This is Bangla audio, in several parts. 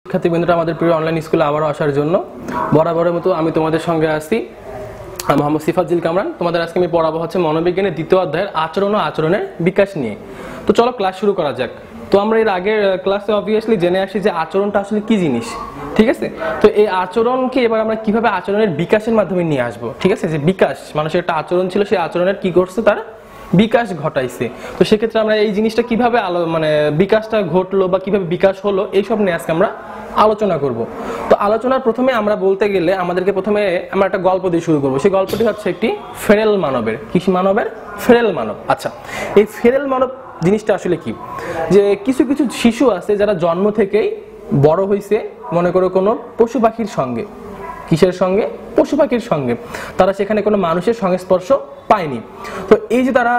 শিক্ষার্থীবৃন্দরা আমাদের প্রিয় অনলাইন স্কুলে আবারও আসার জন্য বরাবরের মতো আমি তোমাদের সঙ্গে আসছি মোহাম্মদ সিফাতজিল কামরান। তোমাদের আজকে আমি পড়াবো হচ্ছে মনোবিজ্ঞানের দ্বিতীয় অধ্যায়ের আচরণ ও আচরণের বিকাশ নিয়ে। তো চলো ক্লাস শুরু করা যাক। তো আমরা এর আগের ক্লাসে অবভিয়াসলি জেনে আসি যে আচরণটা আসলে কি জিনিস, ঠিক আছে। তো এই আচরণকে এবার আমরা কিভাবে আচরণের বিকাশের মাধ্যমে নিয়ে আসবো, ঠিক আছে। যে বিকাশ, মানুষের একটা আচরণ ছিল, সেই আচরণের কি করছে, তারা বিকাশ ঘটাইছে। তো সেক্ষেত্রে আমরা এই জিনিসটা কিভাবে বিকাশটা ঘটলো বা কিভাবে বিকাশ হলো, এইসব নিয়ে আজকে আমরা আলোচনা করব। তো আলোচনার প্রথমে আমরা বলতে গেলে আমাদেরকে প্রথমে আমরা একটা গল্প দিয়ে শুরু করবো। সেই গল্পটি হচ্ছে একটি ফেরেল মানবের। কি মানবের? ফেরেল মানব। আচ্ছা, এই ফেরেল মানব জিনিসটা আসলে কি? যে কিছু কিছু শিশু আছে যারা জন্ম থেকেই বড় হয়েছে মনে করো কোনো পশু পাখির সঙ্গে। কিসের সঙ্গে? পশু পাখির সঙ্গে। তারা সেখানে কোনো মানুষের সংস্পর্শ পায়নি। তো এই যে তারা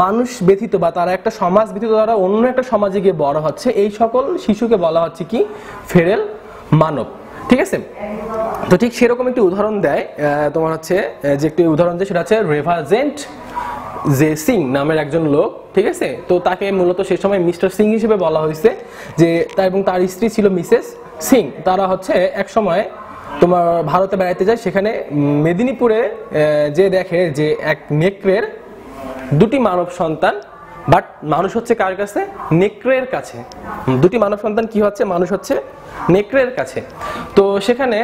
মানুষ ব্যতীত বা তারা একটা সমাজ ব্যতীত তারা অন্য একটা সমাজে গিয়ে বড় হচ্ছে, এই সকল শিশুকে বলা হচ্ছে কি? ফেরেল মানব, ঠিক আছে। তো ঠিক সেরকম একটি উদাহরণ দেয় তোমার হচ্ছে যে একটি উদাহরণ দেয়, সেটা হচ্ছে রেভাজেন্ট জে সিং নামের একজন লোক, ঠিক আছে। তো তাকে মূলত সে সময় মিস্টার সিং হিসেবে বলা হয়েছে যে এবং তার স্ত্রী ছিল মিসেস সিং। তারা হচ্ছে এক সময় তোমার ভারতে বেড়াইতে যায়। সেখানে মেদিনীপুরে যে দেখে যে এক নেকড়ের দুটি মানব সন্তান, বাট মানুষ হচ্ছে কার কাছে? নেকড়ের কাছে। দুটি মানব সন্তান কি হচ্ছে? মানুষ হচ্ছে নেকড়ের কাছে। তো সেখানে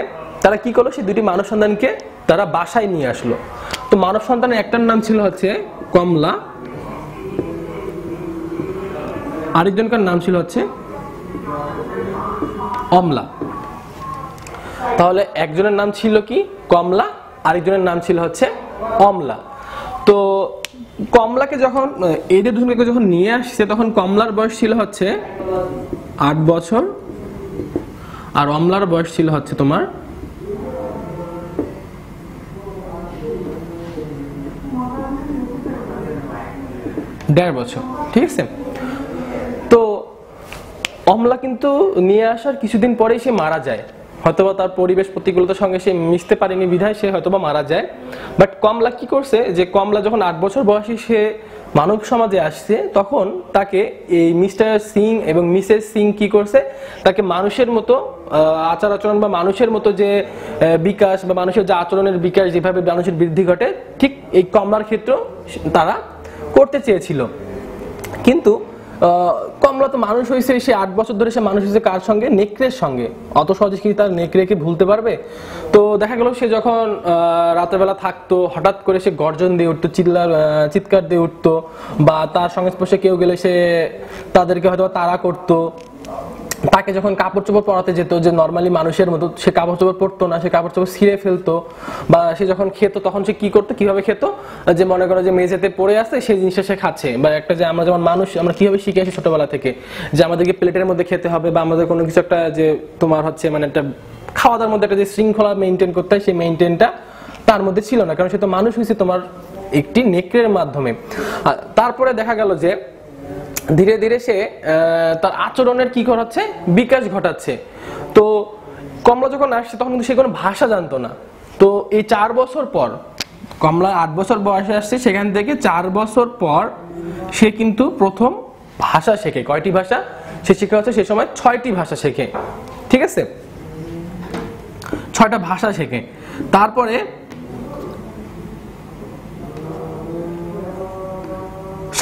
তারা কি করলো? সেই দুটি মানব সন্তানকে তারা বাসায় নিয়ে আসলো। তো মানব সন্তানের একটার নাম ছিল হচ্ছে কমলা, আরেকজনকার নাম ছিল হচ্ছে অমলা। তাহলে একজনের নাম ছিল কি? কমলা, আরেকজনের নাম ছিল হচ্ছে অমলা। তো কমলাকে যখন এদের দুজনকে যখন নিয়ে আসছে তখন কমলার বয়স ছিল হচ্ছে 8 বছর আর অমলার বয়স ছিল হচ্ছে তোমার 1.5 বছর, ঠিক আছে। তো অমলা কিন্তু নিয়ে আসার কিছুদিন পরেই সে মারা যায়। হয়তোবা তার পরিবেশ প্রতিকূলতার সঙ্গে সে মিশতে পারেনি বিধায় সে হয়তোবা মারা যায়। বাট কমলা কি করছে, যে কমলা যখন 8 বছর বয়সী সে মানব সমাজে আসছে, তখন তাকে এই মিস্টার সিং এবং মিসেস সিং কি করছে, তাকে মানুষের মতো আচার আচরণ বা মানুষের মতো যে বিকাশ বা মানুষের যে আচরণের বিকাশ যেভাবে মানুষের বৃদ্ধি ঘটে, ঠিক এই কমলার ক্ষেত্রেও তারা করতে চেয়েছিল। কিন্তু কমলা তো মানুষ হয়েছে, সে 8 বছর ধরে সে মানুষ হয়েছে কার সঙ্গে? নেকড়ের সঙ্গে। অত সহজে কি তার নেকড়েকে ভুলতে পারবে? তো দেখা গেল সে যখন রাতের বেলা থাকতো, হঠাৎ করে সে গর্জন দিয়ে উঠতো, চিৎকার দিয়ে উঠতো, বা তার সংস্পর্শে কেউ গেলে সে তাদেরকে হয়তো তাড়া করতো। তাকে যখন কাপড় চোপড় পরাতে যেত, যে নর্মালি মানুষের মতো সে কাপড় চোপড় পরতো না, সে কাপড় চোপড় ছিঁড়ে ফেলতো। বা সে যখন খেত তখন সে কি করতো, কিভাবে খেত? যে মনে করো যে মেঝেতে পড়ে আছে, সেই জিনিসটা সে খাচ্ছে। বা একটা যে আমরা যেমন মানুষ আমরা কিভাবে শিখে আসি ছোটবেলা থেকে, যে আমাদেরকে প্লেটের মধ্যে খেতে হবে, বা আমাদের কোনো কিছু একটা যে তোমার হচ্ছে একটা খাওয়া দাওয়ার মধ্যে একটা যে শৃঙ্খলা মেনটেন করতে হয়, সেই মেনটেনটা তার মধ্যে ছিল না, কারণ সে তো মানুষ হয়েছে তোমার একটি নেকড়ের মাধ্যমে। তারপরে দেখা গেল যে ধীরে ধীরে সে তার আচরণের কি করাচ্ছে? বিকাশ ঘটাচ্ছে। তো কমলা যখন আসছে তখন কিন্তু সে কোনো ভাষা জানতো না। তো এই 4 বছর পর, কমলা 8 বছর বয়সে আসছে, সেখান থেকে 4 বছর পর সে কিন্তু প্রথম ভাষা শেখে। কয়টি ভাষা সে শেখে? হচ্ছে সে সময় 6টি ভাষা শেখে, ঠিক আছে। 6টা ভাষা শেখে। তারপরে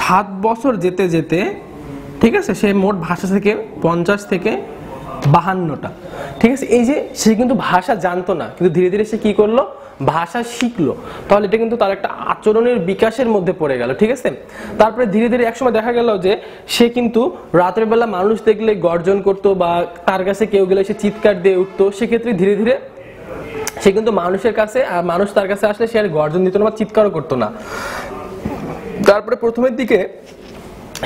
7 বছর যেতে যেতে, ঠিক আছে, সে মোট ভাষা থেকে 50 থেকে 52টা, ঠিক আছে। এই যে সে কিন্তু ভাষা জানতো না, কিন্তু ধীরে ধীরে সে কি করলো? ভাষা শিখলো। তাহলে এটা কিন্তু তার একটা আচরণের বিকাশের মধ্যে পড়ে গেল, ঠিক আছে। তারপরে ধীরে ধীরে একসময় দেখা গেল যে সে কিন্তু রাতের বেলা মানুষ দেখলে গর্জন করতো, বা তার কাছে কেউ গেলে সে চিৎকার দিয়ে উঠতো। সেক্ষেত্রে ধীরে ধীরে সে কিন্তু মানুষের কাছে, আর মানুষ তার কাছে আসলে সে আর গর্জন দিত না বা চিৎকারও করতো না। তারপরে প্রথমের দিকে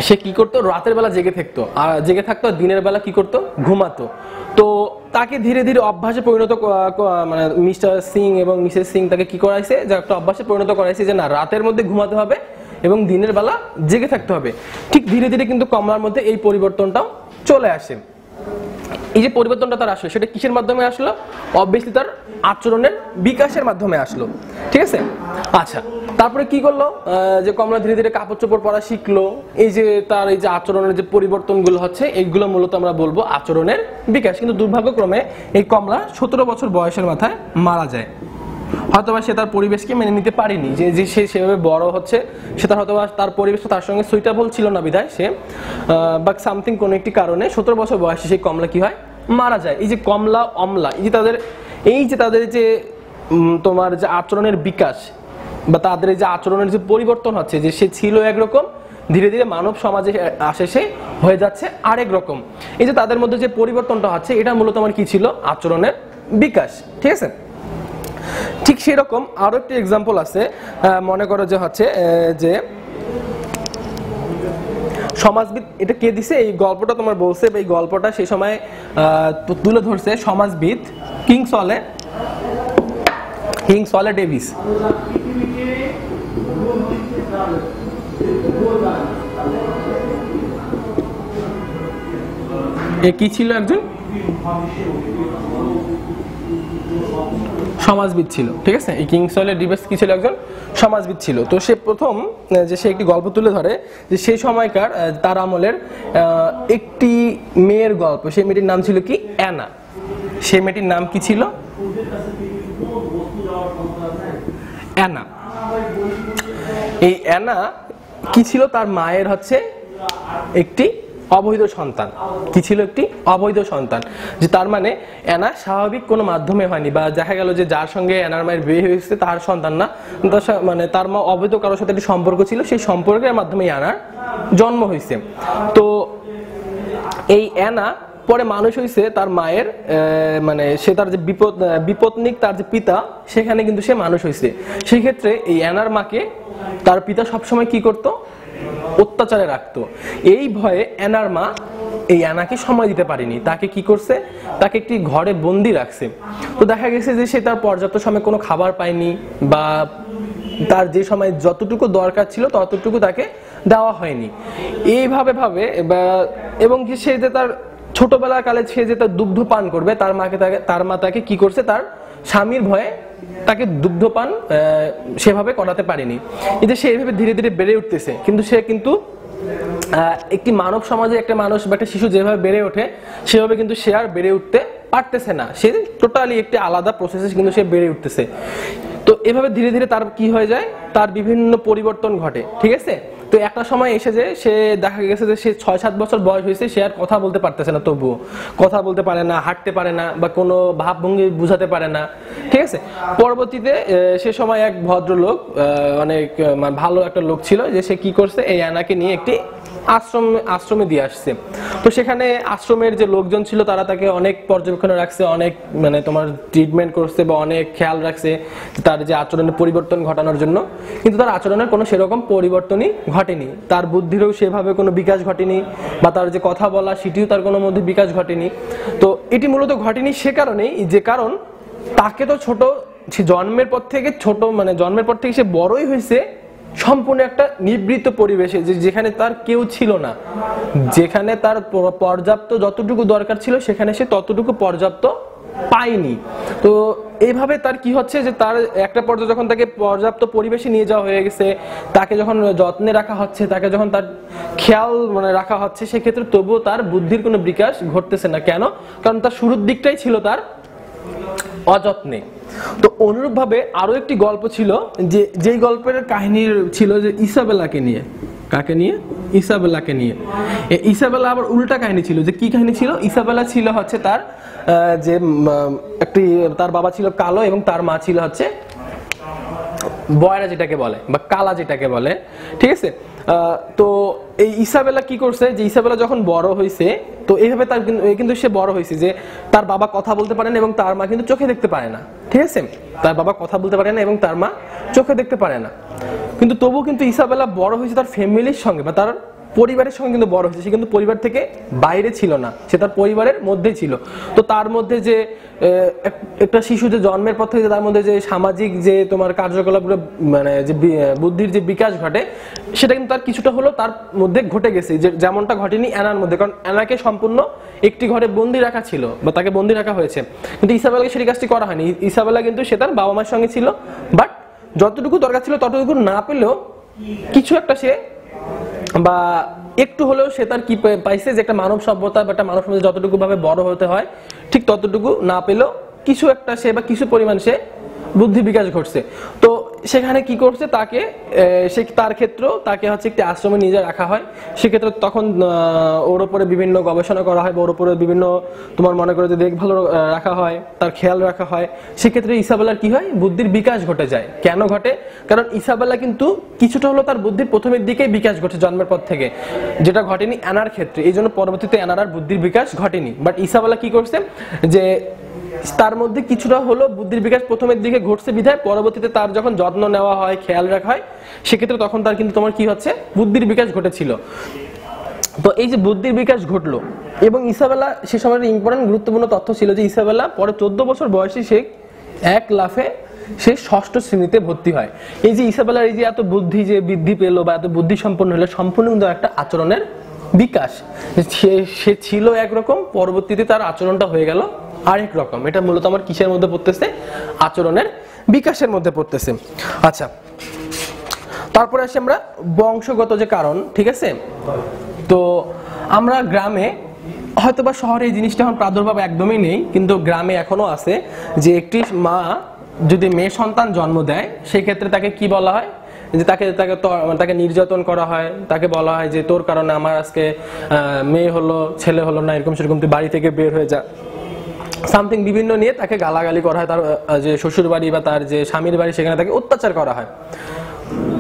সে কি করতো? রাতের বেলা জেগে থাকতো, আর দিনের বেলা কি করতো? ঘুমাতো। তো তাকে ধীরে ধীরে অভ্যাসে পরিণত মিস্টার সিং এবং মিসেস সিং তাকে কি করাইছে, যে একটা অভ্যাসে পরিণত করাইছে যে না, রাতের মধ্যে ঘুমাতে হবে এবং দিনের বেলা জেগে থাকতে হবে। ঠিক ধীরে ধীরে কিন্তু কমলার মধ্যে এই পরিবর্তনটাও চলে আসে। এই যে পরিবর্তনটা তার আসলো সেটা কিসের মাধ্যমে আসলো? অবভিয়াসলি তার আচরণের বিকাশের মাধ্যমে আসলো, ঠিক আছে। আচ্ছা, তারপরে কি করলো? যে কমলা ধীরে ধীরে কাপড় চোপড় পরা শিখলো। এই যে তার এই যে আচরণের যে পরিবর্তনগুলো হচ্ছে এইগুলো মূলত আমরা বলবো আচরণের বিকাশ। কিন্তু দুর্ভাগ্যক্রমে এই কমলা 17 বছর বয়সের মাথায় মারা যায়। হয়তোবা সে তার পরিবেশকে মেনে নিতে পারেনি, যে সে সেভাবে বড় হচ্ছে, সে তার হয়তোবা তার পরিবেশ তার সঙ্গে সুইটেবল ছিল না বিধায় সে বা সামথিং কোনো একটি কারণে 17 বছর বয়সে সেই কমলা কি হয়? মারা যায়। এই যে কমলা অমলা এই যে তাদের যে তোমার যে আচরণের বিকাশ বা তাদের যে আচরণের যে পরিবর্তন হচ্ছে, যে সে ছিল একরকম, ধীরে ধীরে মানব সমাজে আসে সে হয়ে যাচ্ছে আরেক রকম। এই যে তাদের মধ্যে যে পরিবর্তনটা হচ্ছে এটা মূলত আমার কি ছিল? আচরণের বিকাশ, ঠিক আছে। ঠিক সেরকম আরো একটি এক্সাম্পল আছে, মনে করো যে হচ্ছে যে সমাজবিদ, এটা কে দিছে এই গল্পটা? তোমার বলছে এই গল্পটা সেই সময় তুলে ধরছে সমাজবিদ কিংসলে ডেভিস। এ কি ছিল? একজন সমাজবিদ ছিল, ঠিক আছে। এই কিংসলে ডেভিস কি ছিল? একজন সমাজবিদ ছিল। তো সে প্রথম যে সে একটি গল্প তুলে ধরে যে সেই সময়কার তার আমলের একটি মেয়ের গল্প। সেই মেয়েটির নাম ছিল কি? অ্যানা। সেই মেয়েটির নাম কি ছিল? অ্যানা। এই অ্যানা কি ছিল? তার মায়ের হচ্ছে একটি অবৈধ সন্তান। কি ছিল? একটি অবৈধ সন্তান। যে তার মানে অ্যানা স্বাভাবিক কোনো মাধ্যমে হয়নি, বা দেখা গেল যে যার সঙ্গে অ্যানার মায়ের বিয়ে হয়েছে তার সন্তান না, মানে তার মা অবৈধ কারোর সাথে একটি সম্পর্ক ছিল, সেই সম্পর্কের মাধ্যমে অ্যানার জন্ম হয়েছে। তো এই অ্যানা পরে মানুষ হয়েছে তার মায়ের মানে সে তার যে বিপত্নিক তার যে পিতা, সেখানে কিন্তু সে মানুষ হয়েছে। সেই ক্ষেত্রে এই অ্যানার মাকে তার পিতা সবসময় কি করত? অত্যাচারে রাখতো। এই ভয়ে অ্যানার মা এই অ্যানাকে সময় দিতে পারেনি। তাকে কি করছে? তাকে একটি ঘরে বন্দি রাখছে। তো দেখা গেছে যে সে তার পর্যাপ্ত সময় কোনো খাবার পায়নি, বা তার যে সময় যতটুকু দরকার ছিল ততটুকু তাকে দেওয়া হয়নি। এইভাবে এবং কি সে যে তার ছোটবেলা কালে সে যে তার দুগ্ধ পান করবে, তার মা তাকে কি করছে? তার স্বামীর ভয়ে তাকে দুগ্ধপান সেভাবে করাতে পারেনি। এতে সে এইভাবে ধীরে ধীরে বেড়ে উঠতেছে। কিন্তু সে একটি মানব সমাজে একটা মানুষ বা একটা শিশু যেভাবে বেড়ে ওঠে সেভাবে কিন্তু সে আর বেড়ে উঠতে পারতেছে না। সে টোটালি একটি আলাদা প্রসেসে কিন্তু সে বেড়ে উঠতেছে। তো এভাবে ধীরে ধীরে তার কি হয়ে যায়? তার বিভিন্ন পরিবর্তন ঘটে, ঠিক আছে। তো একটা সময় এসে যে সে দেখা গেছে যে সে 6-7 বছর বয়স হয়েছে, সে আর কথা বলতে পারতেছে না, তবুও কথা বলতে পারে না, হাঁটতে পারে না, বা কোনো ভাবভঙ্গি বুঝাতে পারে না, ঠিক আছে। পরবর্তীতে সে সময় এক ভদ্রলোক, অনেক ভালো একটা লোক ছিল, যে সে কি করছে? এই অ্যানাকে নিয়ে একটি আশ্রমে দিয়ে আসছে। তো সেখানে আশ্রমের যে লোকজন ছিল তারা তাকে অনেক পর্যবেক্ষণে রাখছে, অনেক মানে তোমার ট্রিটমেন্ট করছে, বা অনেক খেয়াল রাখছে তার যে আচরণের পরিবর্তন ঘটানোর জন্য। কিন্তু তার আচরণের কোনো সেরকম পরিবর্তনই ঘটেনি। তার বুদ্ধিরও সেভাবে কোনো বিকাশ ঘটেনি, বা তার যে কথা বলা সেটিও তার কোনো মধ্যে বিকাশ ঘটেনি। তো এটি মূলত ঘটেনি সে কারণেই, যে কারণ তাকে তো জন্মের পর থেকে সে বড়ই হয়েছে সম্পূর্ণ একটা নিবৃত্ত পরিবেশে, যেখানে তার কেউ ছিল না, যেখানে তার পর্যাপ্ত যতটুকু দরকার ছিল সেখানে সে ততটুকু পর্যাপ্ত পায়নি। তো এইভাবে তার কি হচ্ছে? যে তার একটা পর্যায়ে যখন তাকে পর্যাপ্ত পরিবেশে নিয়ে যাওয়া হয়ে গেছে, তাকে যখন যত্নে রাখা হচ্ছে, তাকে যখন তার খেয়াল রাখা হচ্ছে, সেক্ষেত্রে তবুও তার বুদ্ধির কোনো বিকাশ ঘটতেছে না। কেন? কারণ তার শুরুর দিকটাই ছিল তার অযত্নে। তো অনুরূপভাবে আরো একটি গল্প ছিল, যেই গল্পের কাহিনী ছিল যে ইসাবেলাকে নিয়ে। কাকে নিয়ে? ইসাবেলাকে নিয়ে। ইসাবেলা আবার উল্টা কাহিনী ছিল। যে কি কাহিনী ছিল? ইসাবেলা ছিল হচ্ছে তার যে তার বাবা ছিল কালো এবং তার মা ছিল হচ্ছে বয়রা যেটাকে বলে, বা কালা যেটাকে বলে, ঠিক আছে। তো এই ইসাবেলা কি করছে? যে ইসাবেলা যখন বড় হয়েছে, তো এইভাবে তার কিন্তু সে বড় হয়েছে যে তার বাবা কথা বলতে পারে না এবং তার মা কিন্তু চোখে দেখতে পারে না, ঠিক আছে। তার বাবা কথা বলতে পারে না এবং তার মা চোখে দেখতে পারে না। কিন্তু তবুও কিন্তু ইসাবেলা বড় হয়েছে তার ফ্যামিলির সঙ্গে, বা তার পরিবারের সঙ্গে কিন্তু বড় হয়েছে, সে কিন্তু পরিবার থেকে বাইরে ছিল না, সে তার পরিবারের মধ্যেই ছিল। তো তার মধ্যে যে একটা শিশু যে জন্মের পর থেকে তার মধ্যে যে সামাজিক যে তোমার কার্যকলাপগুলো মানে যে বুদ্ধির যে বিকাশ ঘটে সেটা কিন্তু তার কিছুটা হলেও তার মধ্যে ঘটে গেছে, যে যেমনটা ঘটেনি অ্যানার মধ্যে। কারণ অ্যানাকে সম্পূর্ণ একটি ঘরে বন্দি রাখা ছিল বা তাকে বন্দি রাখা হয়েছে, কিন্তু ইসাবেলাকে সেই কাজটি করা হয়নি। ইসাবেলা কিন্তু সে তার বাবা মায়ের সঙ্গে ছিল, বাট যতটুকু দরকার ছিল ততটুকু না পেলেও কিছু একটা সে বা একটু হলেও সে তার কি পাইছে, যে একটা মানব সভ্যতা বা একটা মানব সমাজে যতটুকু ভাবে বড় হতে হয় ঠিক ততটুকু না পেলেও কিছু একটা সে বা কিছু পরিমাণ সে বুদ্ধি বিকাশ ঘটছে। তো সেখানে কি করছে, তাকে সে তার ক্ষেত্রেও তাকে হচ্ছে একটি আশ্রমে নিয়ে রাখা হয়। সেক্ষেত্রে তখন ওর উপরে বিভিন্ন গবেষণা করা হয় বা ওর উপরে বিভিন্ন তোমার মনে করে যে দেখভাল রাখা হয়, তার খেয়াল রাখা হয়। সেক্ষেত্রে ইসাবেলার কি হয়, বুদ্ধির বিকাশ ঘটে যায়। কেন ঘটে? কারণ ইসাবেলা কিন্তু কিছুটা হলো তার বুদ্ধির প্রথমের দিকে বিকাশ ঘটে জন্মের পর থেকে, যেটা ঘটেনি অ্যানার ক্ষেত্রে। এই জন্য পরবর্তীতে অ্যানার আর বুদ্ধির বিকাশ ঘটেনি। বাট ইসাবেলা কি করছে, যে তার মধ্যে কিছুটা হলো বুদ্ধির বিকাশ প্রথমের দিকে ঘটছে বিধায় পরবর্তীতে তার যখন যত্ন নেওয়া হয়, খেয়াল রাখা হয়, সেক্ষেত্রে তখন তার কিন্তু তোমার কি হচ্ছে, বুদ্ধির বিকাশ ঘটেছিল। তো এই যে বুদ্ধির বিকাশ ঘটলো, এবং ইসাবেলা সে সময় ইম্পর্টেন্ট গুরুত্বপূর্ণ তথ্য ছিল যে ইসাবেলা পরে 14 বছর বয়সে সে এক লাফে সে 6ষ্ঠ শ্রেণীতে ভর্তি হয়। এই যে ইসাবেলার এই যে এত বুদ্ধি যে বৃদ্ধি পেলো বা এত বুদ্ধি সম্পন্ন হলো, সম্পূর্ণ কিন্তু একটা আচরণের বিকাশ। সে ছিল একরকম, পরবর্তীতে তার আচরণটা হয়ে গেল আরেক রকম। এটা মূলত আমার কিসের মধ্যে পড়তেছে, আচরণের বিকাশের মধ্যে পড়তেছে। আচ্ছা, তারপরে আসি আমরা বংশগত যে কারণ, ঠিক আছে। তো আমরা গ্রামে হয়তো বা শহরে এই জিনিসটা এখন প্রাদুর্ভাব একদমই নেই, কিন্তু গ্রামে এখনো আছে যে একটি মা যদি মেয়ে সন্তান জন্ম দেয় সেই ক্ষেত্রে তাকে কি বলা হয়, যে তাকে নির্যাতন করা হয়, তাকে বলা হয় যে তোর কারণে আমার আজকে মেয়ে হলো ছেলে হলো না, এরকম সেরকম তুই বাড়ি থেকে বের হয়ে যা, সামথিং বিভিন্ন নিয়ে তাকে গালাগালি করা হয়। তার যে শ্বশুর বাড়ি বা তার যে স্বামীর বাড়ি সেখানে তাকে অত্যাচার করা হয়।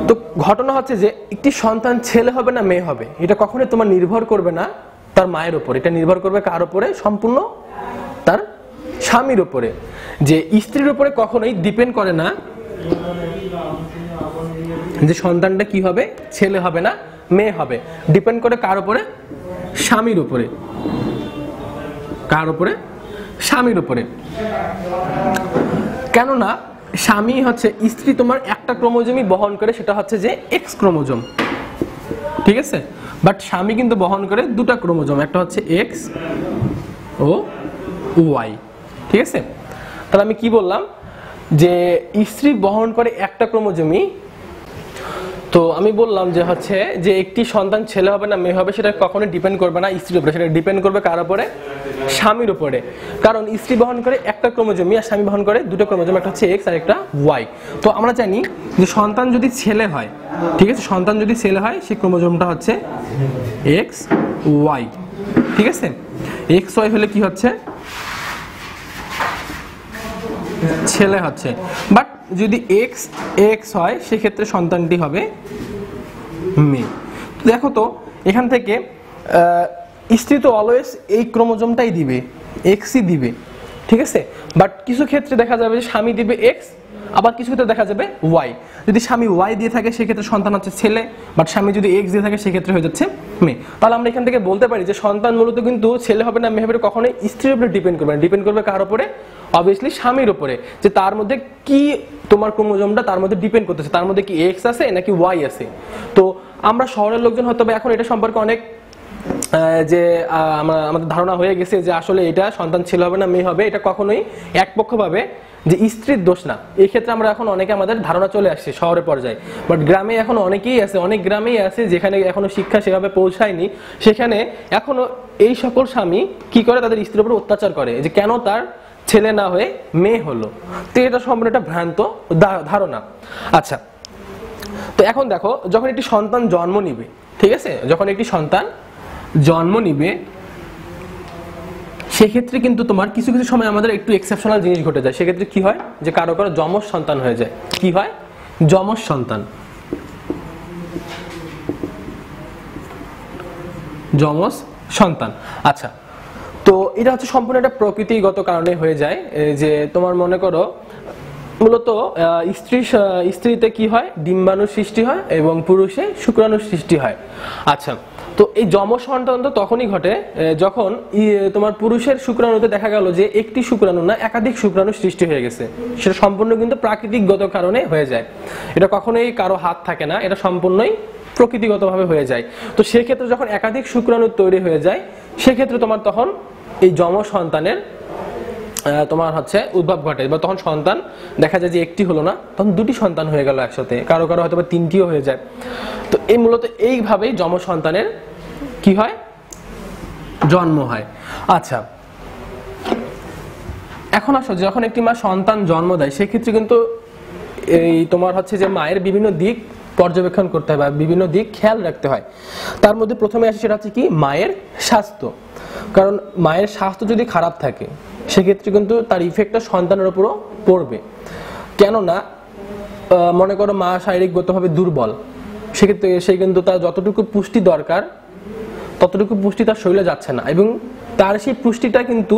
তো ঘটনা হচ্ছে যে একটি সন্তান ছেলে হবে না মেয়ে হবে এটা কখনোই তোমার নির্ভর করবে না তার মায়ের উপর, এটা নির্ভর করবে কার উপরে, সম্পূর্ণ তার স্বামীর উপরে। যে স্ত্রীর উপরে কখনোই ডিপেন্ড করে না যে সন্তানটা কি হবে, ছেলে হবে না মেয়ে হবে। ডিপেন্ড করে কার উপরে, স্বামীর উপরে। কার উপরে? স্বামীর উপরে। কেননা স্বামী হচ্ছে, স্ত্রী তোমার একটা ক্রোমোজোমই বহন করে, সেটা হচ্ছে যে এক্স ক্রোমোজোম, ঠিক আছে। বাট স্বামী কিন্তু বহন করে দুটা ক্রোমোজোম, একটা হচ্ছে এক্স ও ওয়াই, ঠিক আছে। তাহলে আমি কি বললাম, যে স্ত্রী বহন করে একটা ক্রোমোজোমই। তো আমি বললাম যে হচ্ছে যে একটি সন্তান ছেলে হবে না মেয়ে হবে সেটা কখনো ডিপেন্ড করবে না স্ত্রীর উপরে, সেটা ডিপেন্ড করবে কার উপরে, স্বামীর উপরে। কারণ স্ত্রী বহন করে একটা ক্রোমোজোমই আর স্বামী বহন করে দুটো ক্রোমোজোম, একটা হচ্ছে এক্স আর একটা ওয়াই। তো আমরা জানি যে সন্তান যদি ছেলে হয়, ঠিক আছে, সন্তান যদি ছেলে হয় সেই ক্রোমোজোমটা হচ্ছে এক্স ওয়াই, ঠিক আছে। এক্স ওয়াই হলে কি হচ্ছে, ছেলে হচ্ছে। বাট যদি এক্স এক্স হয় সেক্ষেত্রে সন্তানটি হবে মেয়ে। দেখো তো এখান থেকে স্ত্রী তো অলওয়েজ এই ক্রোমোজোমটাই দিবে, এক্সই দিবে, ঠিক আছে। বাট কিছু ক্ষেত্রে দেখা যাবে যে স্বামী দিবে এক্স, আবার কিছু ক্ষেত্রে দেখা যাবে ওয়াই। যদি স্বামী ওয়াই দিয়ে থাকে সেক্ষেত্রে সন্তান হচ্ছে ছেলে, বাট স্বামী যদি এক্স দিয়ে থাকে সেক্ষেত্রে হয়ে যাচ্ছে মেয়ে। তাহলে আমরা এখান থেকে বলতে পারি যে সন্তান মূলত কিন্তু ছেলে হবে না মেয়ে হবে কখনোই স্ত্রীর উপরে ডিপেন্ড করবে না, ডিপেন্ড করবে কার উপরে, অবভিয়াসলি স্বামীর উপরে। যে তার মধ্যে কি তোমার ক্রোমোজোমটা তার মধ্যে ডিপেন্ড করতেছে, তার মধ্যে কি এক্স আছে নাকি ওয়াই আছে। তো আমরা শহরের লোকজন হয়তো এখন এটা সম্পর্কে অনেক যে আমাদের ধারণা হয়ে গেছে যে আসলে এটা সন্তান ছেলে হবে না মেয়ে হবে, এটা কখনোই একপক্ষভাবে যে স্ত্রীর দোষ না। এই ক্ষেত্রে আমরা এখন অনেকে আমাদের ধারণা চলে আসছে শহরের পর্যায়ে। বাট গ্রামে এখন অনেকেই আছে, অনেক গ্রামেই আছে যেখানে এখনো শিক্ষা সেভাবে পৌঁছায়নি, সেখানে এখনো এই সকল স্বামী কি করে, তাদের স্ত্রীর উপর অত্যাচার করে যে কেন তার ছেলে না হয়ে মেয়ে হলো। তো এটা সম্পূর্ণ একটা ভ্রান্ত ধারণা। আচ্ছা, তো এখন দেখো যখন একটি সন্তান জন্ম নিবে, ঠিক আছে, যখন একটি সন্তান জন্ম নিবে সেক্ষেত্রে কিন্তু তোমার কিছু কিছু সময় আমাদের একটু এক্সেপশনাল জিনিস ঘটে যায়। সেক্ষেত্রে কি হয়, যে কারো কারো যমজ সন্তান হয়ে যায়। কি হয়, যমজ সন্তান, যমজ সন্তান। আচ্ছা, তো এটা হচ্ছে সম্পূর্ণ একটা প্রকৃতিগত কারণে হয়ে যায়। যে তোমার মনে করো মূলত স্ত্রীতে কি হয়, ডিম্বাণুর সৃষ্টি হয় এবং পুরুষে শুক্রাণুর সৃষ্টি হয়। আচ্ছা, তো এই যমজ সন্তান তো তখনই ঘটে যখন তোমার পুরুষের শুক্রাণুতে দেখা গেল যে একটি শুক্রাণু না একাধিক শুক্রাণু সৃষ্টি হয়ে গেছে। সেটা সম্পূর্ণ কিন্তু প্রাকৃতিকগত কারণে হয়ে যায়, এটা কখনোই কারো হাত থাকে না, এটা সম্পূর্ণই প্রকৃতিগতভাবে হয়ে যায়। তো সেক্ষেত্রে যখন একাধিক শুক্রাণু তৈরি হয়ে যায় সেক্ষেত্রে তোমার তখন এই যমজ সন্তানের তোমার হচ্ছে উদ্ভব ঘটে, বা তখন সন্তান দেখা যায় যে একটি হলো না, তখন দুটি সন্তান হয়ে গেল একসাথে, কারো কারো হয়তো তিনটিও হয়ে যায়। তো এই মূলত এইভাবেই যমজ সন্তানের কি হয়, জন্ম হয়। আচ্ছা, এখন আসো, যখন একটি মা সন্তান জন্ম দেয় সেক্ষেত্রে কিন্তু এই তোমার হচ্ছে যে মায়ের বিভিন্ন দিক পর্যবেক্ষণ করতে হয় বা বিভিন্ন দিক খেয়াল রাখতে হয়। তার মধ্যে প্রথমে আসে সেটা হচ্ছে কি, মায়ের স্বাস্থ্য। কারণ মায়ের স্বাস্থ্য যদি খারাপ থাকে সেক্ষেত্রে কিন্তু তার ইফেক্টটা সন্তানের উপরও পড়বে। কেননা মনে করো মা শারীরিকগতভাবে দুর্বল, সেক্ষেত্রে সে কিন্তু তার যতটুকু পুষ্টি দরকার ততটুকু পুষ্টি তার শরীরে যাচ্ছে না, এবং তার সেই পুষ্টিটা কিন্তু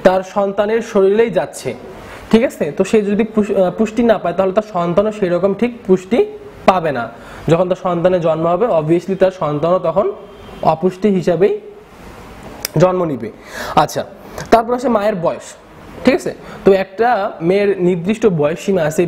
তার সন্তানের শরীরেই যাচ্ছে, ঠিক আছে। তো সে যদি পুষ্টি না পায় তাহলে তার সন্তানও সেই রকম ঠিক পুষ্টি পাবে না। যখন তার সন্তানের জন্ম হবে অবভিয়াসলি তার সন্তানও তখন অপুষ্টি হিসাবেই জন্ম নিবে। আচ্ছা, তারপর আসে মায়ের বয়স, ঠিক আছে। তো একটা মেয়ের নির্দিষ্ট বয়স সীমা আছে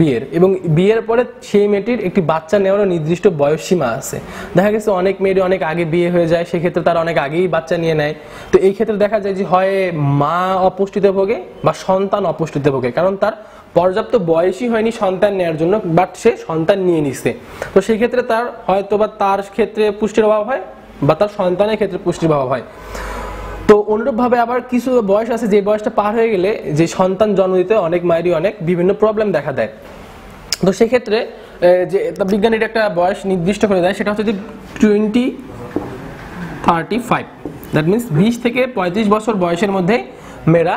বিয়ের, এবং বিয়ের পরে সেই মেয়েটির একটি বাচ্চা নেওয়ারও নির্দিষ্ট বয়স সীমা আছে। দেখা গেছে অনেক মেয়েরই অনেক আগে বিয়ে হয়ে যায়, সেক্ষেত্রে তারা অনেক আগেই বাচ্চা নিয়ে নেয়। তো এই ক্ষেত্রে দেখা যায় যে হয় মা অপুষ্টিতে ভোগে বা সন্তান অপুষ্টিতে ভোগে, কারণ তার পর্যাপ্ত বয়সই হয়নি সন্তান নেওয়ার জন্য, বাট সে সন্তান নিয়ে নিচ্ছে। তো সেই ক্ষেত্রে তার হয়তো বা তার ক্ষেত্রে পুষ্টির অভাব হয় বা তার সন্তানের ক্ষেত্রে পুষ্টির অভাব হয়। তো অনুরূপভাবে আবার কিছু বয়স আছে যে বয়সটা পার হয়ে গেলে যে সন্তান জন্ম দিতে অনেক মায়েরই অনেক বিভিন্ন প্রবলেম দেখা দেয়। তো সেক্ষেত্রে যে বিজ্ঞানীর একটা বয়স নির্দিষ্ট করে দেয়, সেটা হচ্ছে 20-35, দ্যাট মিনস 20 থেকে 35 বছর বয়সের মধ্যে মেয়েরা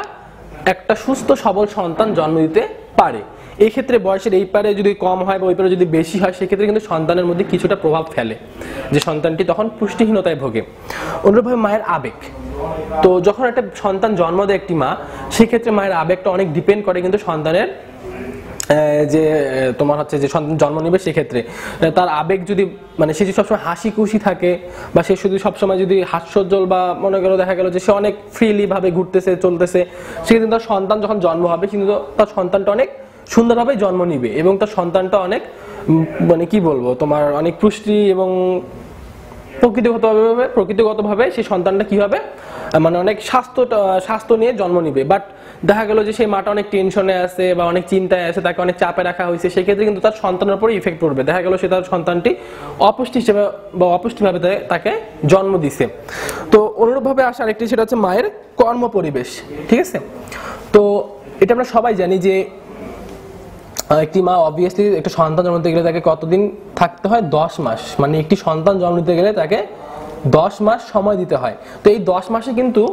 একটা সুস্থ সবল সন্তান জন্ম দিতে পারে। এই ক্ষেত্রে বয়সের এই পারে যদি কম হয় বা ওই পারে যদি বেশি হয় সেক্ষেত্রে কিন্তু সন্তানের মধ্যে কিছুটা প্রভাব ফেলে, যে সন্তানটি তখন পুষ্টিহীনতায় ভোগে। অনুরূপভাবে মায়ের আবেগ, তো যখন একটা সন্তান জন্ম দেয় একটি মা, সেক্ষেত্রে মায়ের আবেগটা অনেক ডিপেন্ড করে কিন্তু সন্তানের যে তোমার হচ্ছে যে সন্তান জন্ম নেবে সেক্ষেত্রে তার আবেগ যদি মানে সে যদি সবসময় হাসি খুশি থাকে বা সে শুধু সবসময় যদি হাস্যোজ্জ্বল বা মনে করো দেখা গেল যে সে অনেক ফ্রিলি ভাবে ঘুরতেছে চলতেছে, সেক্ষেত্রে তার সন্তান যখন জন্ম হবে কিন্তু তার সন্তানটা অনেক সুন্দরভাবে জন্ম নিবে এবং তার সন্তানটা অনেক মানে কি বলবো তোমার অনেক পুষ্টি এবং প্রকৃতিগতভাবে সেই সন্তানটা কি হবে মানে অনেক স্বাস্থ্য নিয়ে জন্ম নিবে। বাট দেখা গেল যে সেই মাটা অনেক টেনশনে আছে বা অনেক চিন্তায় আছে, তাকে অনেক চাপে রাখা হয়েছে, সেক্ষেত্রে কিন্তু তার সন্তানের উপরে ইফেক্ট পড়বে। দেখা গেল সে তার সন্তানটি অপুষ্টি হিসেবে বা অপুষ্টিভাবে তাকে জন্ম দিছে। তো অনুরূপভাবে আসে আরেকটি, সেটা হচ্ছে মায়ের কর্ম পরিবেশ, ঠিক আছে। তো এটা আমরা সবাই জানি যে একটি মা অবভিয়াসলি একটা সন্তান জন্ম নিতে গেলে তাকে কতদিন থাকতে হয়, 10 মাস, মানে একটি সন্তান জন্ম নিতে গেলে তাকে 10 মাস সময় দিতে হয়। তো এই 10 মাসে কিন্তু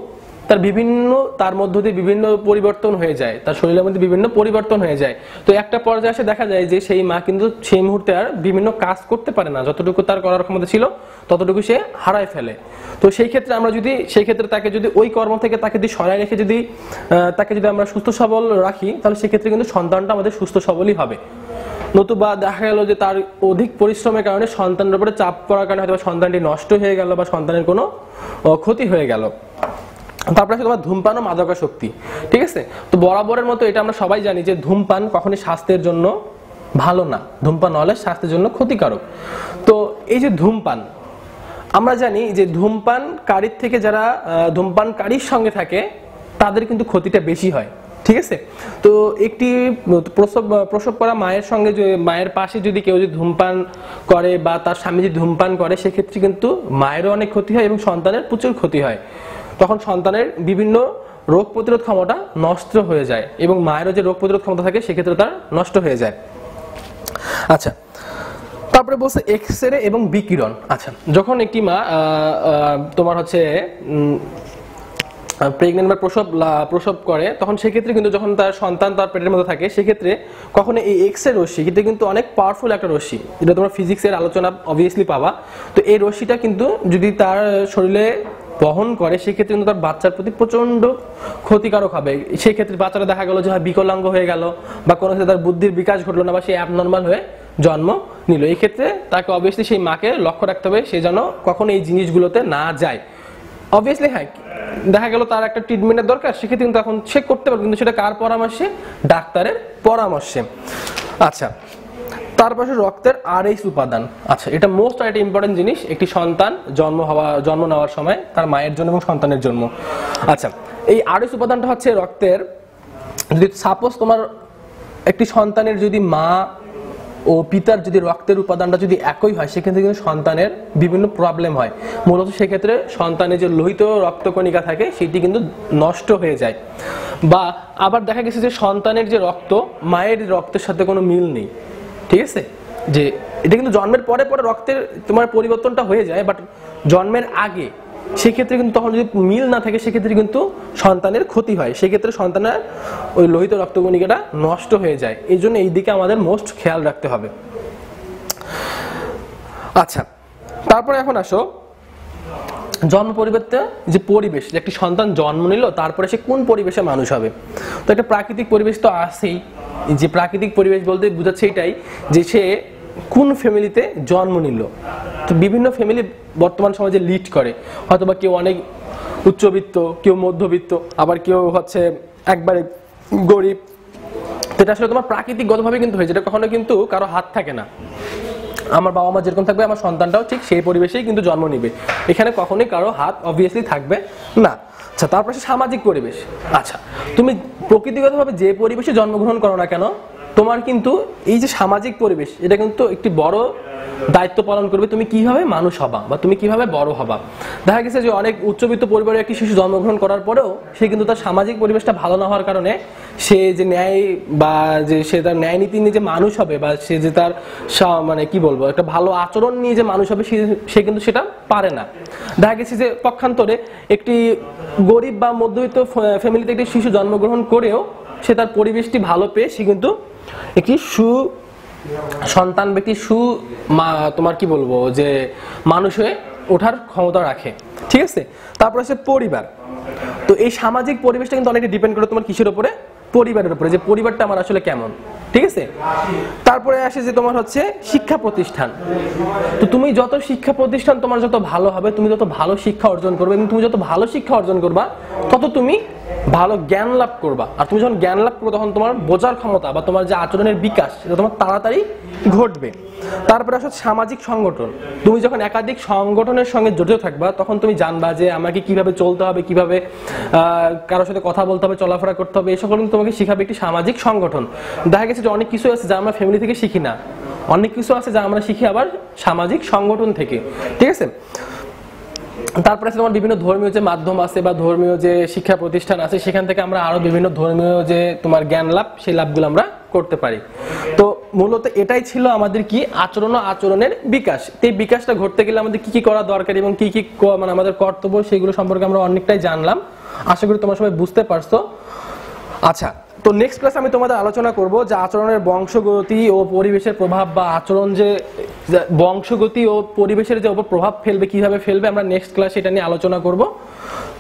তার মধ্য দিয়ে বিভিন্ন পরিবর্তন হয়ে যায়, তার শরীরের মধ্যে বিভিন্ন পরিবর্তন হয়ে যায়। তো একটা পর্যায়ে এসে দেখা যায় যে সেই মা কিন্তু সেই মুহূর্তে আর বিভিন্ন কাজ করতে পারে না, যতটুকু তার করার ক্ষমতা ছিল ততটুকু সে হারায় ফেলে। তো সেই ক্ষেত্রে আমরা যদি তাকে যদি ওই কর্ম থেকে তাকে যদি সরাই রেখে তাকে যদি আমরা সুস্থ সবল রাখি, তাহলে সেক্ষেত্রে কিন্তু সন্তানটা আমাদের সুস্থ সবলই হবে। নতুবা দেখা গেল যে তার অধিক পরিশ্রমের কারণে সন্তানের উপরে চাপ পড়ার কারণে হয়তো সন্তানটি নষ্ট হয়ে গেল বা সন্তানের কোনো ক্ষতি হয়ে গেল। তারপরে তোমার ধূমপান ও মাদকাসক্তি, ঠিক আছে। তো বরাবরের মতো এটা আমরা সবাই জানি যে ধূমপান কখনোই স্বাস্থ্যের জন্য ভালো না, ধূমপান হলে স্বাস্থ্যের জন্য ক্ষতিকারক। তো এই যে ধূমপান, আমরা জানি যে ধূমপানকারীর থেকে যারা ধূমপানকারীর সঙ্গে থাকে তাদের কিন্তু ক্ষতিটা বেশি হয়, ঠিক আছে। তো একটি প্রসব করা মায়ের সঙ্গে মায়ের পাশে যদি কেউ যদি ধূমপান করে বা তার স্বামী যদি ধূমপান করে, সেক্ষেত্রে কিন্তু মায়েরও অনেক ক্ষতি হয় এবং সন্তানের প্রচুর ক্ষতি হয়। তখন সন্তানের বিভিন্ন রোগ প্রতিরোধ ক্ষমতা নষ্ট হয়ে যায় এবং মায়েরও যে রোগ প্রতিরোধ ক্ষমতা থাকে সেক্ষেত্রে তার নষ্ট হয়ে যায়। আচ্ছা, তারপরে বলছে এক্স-রে এবং বিকিরণ। আচ্ছা, যখন একটি মা তোমার হচ্ছে প্রেগনেন্ট বা প্রসব করে, তখন সেক্ষেত্রে কিন্তু যখন তার সন্তান তার পেটের মধ্যে থাকে, সেক্ষেত্রে কখনো এই এক্স-রে রশ্মি, এটা কিন্তু অনেক পাওয়ারফুল একটা রশ্মি, যেটা তোমরা ফিজিক্সের আলোচনা অবভিয়াসলি পাবা। তো এই রশ্মিটা কিন্তু যদি তার শরীরে বহন করে, সেক্ষেত্রে কিন্তু তার বাচ্চার প্রতি প্রচন্ড ক্ষতিকারক হবে। সেই ক্ষেত্রে বাচ্চারা দেখা গেল যে বিকলাঙ্গ হয়ে গেল বা কোনো ক্ষেত্রে তার বুদ্ধির বিকাশ ঘটলো না বা সে অ্যাবনর্মাল হয়ে জন্ম নিল। এই ক্ষেত্রে তাকে অবভিয়াসলি সেই মাকে লক্ষ্য রাখতে হবে সে যেন কখনো এই জিনিসগুলোতে না যায়। অবভিয়াসলি হ্যাঁ, দেখা গেল তার একটা ট্রিটমেন্টের দরকার, সেক্ষেত্রে কিন্তু এখন সে করতে পারবে, কিন্তু সেটা কার পরামর্শে? ডাক্তারের পরামর্শে। আচ্ছা, তার পাশে রক্তের RH উপাদান। আচ্ছা, এটা মোস্ট একটা ইম্পর্টেন্ট জিনিস একটি সন্তান জন্ম নেওয়ার সময় তার মায়ের জন্য এবং সন্তানের জন্য। আচ্ছা, এই RH উপাদানটা হচ্ছে রক্তের, যদি সাপোজ তোমার একটি সন্তানের যদি মা ও পিতার যদি রক্তের উপাদানটা যদি একই হয়, সেক্ষেত্রে কিন্তু সন্তানের বিভিন্ন প্রবলেম হয়। মূলত সেক্ষেত্রে সন্তানের যে লোহিত রক্তকণিকা থাকে সেটি কিন্তু নষ্ট হয়ে যায়। বা আবার দেখা গেছে যে সন্তানের যে রক্ত মায়ের রক্তের সাথে কোনো মিল নেই, ঠিক আছে, যে এটা কিন্তু জন্মের পরে পরে রক্তের তোমার পরিবর্তনটা হয়ে যায়, বাট জন্মের আগে সেক্ষেত্রে কিন্তু তখন যদি মিল না থাকে সেক্ষেত্রে কিন্তু সন্তানের ক্ষতি হয়, সেক্ষেত্রে সন্তানের ওই লোহিত রক্তকণিকাটা নষ্ট হয়ে যায়। এই জন্য এই দিকে আমাদের মোস্ট খেয়াল রাখতে হবে। আচ্ছা, তারপরে এখন আসো জন্ম পরিবর্তে যে পরিবেশ, যে একটি সন্তান জন্ম নিল তারপরে সে কোন পরিবেশে মানুষ হবে। তো একটা প্রাকৃতিক পরিবেশ তো আছেই, যে প্রাকৃতিক পরিবেশ বলতে বোঝাচ্ছে এটাই যে সে কোন ফ্যামিলিতে জন্ম নিল। তো বিভিন্ন ফ্যামিলি বর্তমান সমাজে লিড করে, হয়তোবা কেউ অনেক উচ্চবিত্ত, কেউ মধ্যবিত্ত, আবার কেউ হচ্ছে একবারে গরিব। তো এটা আসলে তোমার প্রাকৃতিকগতভাবে কিন্তু হয়েছে, এটা কখনো কিন্তু কারো হাত থাকে না। আমার বাবা মা যেরকম থাকবে আমার সন্তানটাও ঠিক সেই পরিবেশেই কিন্তু জন্ম নিবে, এখানে কখনোই কারো হাত অবভিয়াসলি থাকবে না। আচ্ছা, তারপরে সামাজিক পরিবেশ। আচ্ছা, তুমি প্রকৃতিগতভাবে যে পরিবেশে জন্মগ্রহণ করো না কেন, তোমার কিন্তু এই যে সামাজিক পরিবেশ এটা কিন্তু একটি বড় দায়িত্ব পালন করবে তুমি কিভাবে মানুষ হবা বা তুমি কিভাবে বড় হবা। দেখা গেছে যে অনেক উচ্চবিত্ত পরিবারে একটি শিশু জন্মগ্রহণ করার পরেও সে কিন্তু তার সামাজিক পরিবেশটা ভালো না হওয়ার কারণে সে যে ন্যায় বা যে সে তার ন্যায় নীতি নিয়ে যে মানুষ হবে বা সে যে তার মানে কি বলবো একটা ভালো আচরণ নিয়ে যে মানুষ হবে সে কিন্তু সেটা পারে না। দেখা গেছে যে পক্ষান্তরে একটি গরিব বা মধ্যবিত্ত ফ্যামিলিতে একটি শিশু জন্মগ্রহণ করেও সে তার পরিবেশটি ভালো পেয়ে সে কিন্তু একটি সন্তান ব্যক্তি তোমার কি বলবো যে মানুষ হয়ে ওঠার ক্ষমতা রাখে, ঠিক আছে। তারপর আছে পরিবার। তো এই সামাজিক পরিবেশটা কিন্তু অনেকটা ডিপেন্ড করে তোমার কিসের উপরে? পরিবারের উপরে, যে পরিবারটা আমার আসলে কেমন, ঠিক আছে। তারপরে আসে যে তোমার হচ্ছে শিক্ষা প্রতিষ্ঠান। তো তুমি যত শিক্ষা প্রতিষ্ঠান তোমার যত ভালো হবে, তুমি যত ভালো শিক্ষা অর্জন করবে, এবং তুমি যত ভালো শিক্ষা অর্জন করবা তত তুমি ভালো জ্ঞান লাভ করবা। আর তুমি যখন জ্ঞান লাভ করবে তখন তোমার বোঝার ক্ষমতা বা তোমার যে আচরণের বিকাশ এটা তোমার তাড়াতাড়ি ঘটবে। তারপরে আসলে সামাজিক সংগঠন। তুমি যখন একাধিক সংগঠনের সঙ্গে জড়িত থাকবা তখন তুমি জানবা যে আমাকে কিভাবে চলতে হবে, কিভাবে কারোর সাথে কথা বলতে হবে, চলাফেরা করতে হবে, এই সকল তোমাকে শিখাবে একটি সামাজিক সংগঠন। দেখা গেছে যে অনেক কিছু আছে যা আমরা ফ্যামিলি থেকে শিখি না, অনেক কিছু আছে যা আমরা শিখি আবার সামাজিক সংগঠন থেকে, ঠিক আছে। তারপরে তোমার বিভিন্ন ধর্মীয় যে মাধ্যম আছে বা ধর্মীয় যে শিক্ষা প্রতিষ্ঠান আছে সেখান থেকে আমরা আরো বিভিন্ন ধর্মীয় যে তোমার জ্ঞান লাভ সেই লাভগুলো আমরা করতে পারি। তো মূলত এটাই ছিল আমাদের কি আচরণ ও আচরণের বিকাশ। এই বিকাশটা ঘটতে গেলে আমাদের কি কি করা দরকার এবং কি কি মানে আমাদের কর্তব্য সেগুলো সম্পর্কে আমরা অনেকটাই জানলাম। আশা করি তোমরা সবাই বুঝতে পারছো। আচ্ছা, তো নেক্সট ক্লাসে আমি তোমাদের আলোচনা করব যে আচরণের বংশগতি ও পরিবেশের প্রভাব বা আচরণ যে বংশগতি ও পরিবেশের যে উপর প্রভাব ফেলবে, কিভাবে ফেলবে, আমরা নেক্সট ক্লাসে এটা নিয়ে আলোচনা করব।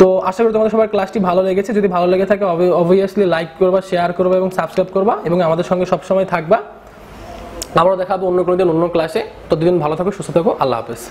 তো আশা করি তোমাদের সবার ক্লাসটি ভালো লেগেছে। যদি ভালো লেগে থাকে অবভিয়াসলি লাইক করবা, শেয়ার করবা এবং সাবস্ক্রাইব করবা এবং আমাদের সঙ্গে সবসময় থাকবা। আবারও দেখাবো অন্য কোনো দিন অন্য ক্লাসে। ততদিন ভালো থাকো, সুস্থ থাকো, আল্লাহ হাফেজ।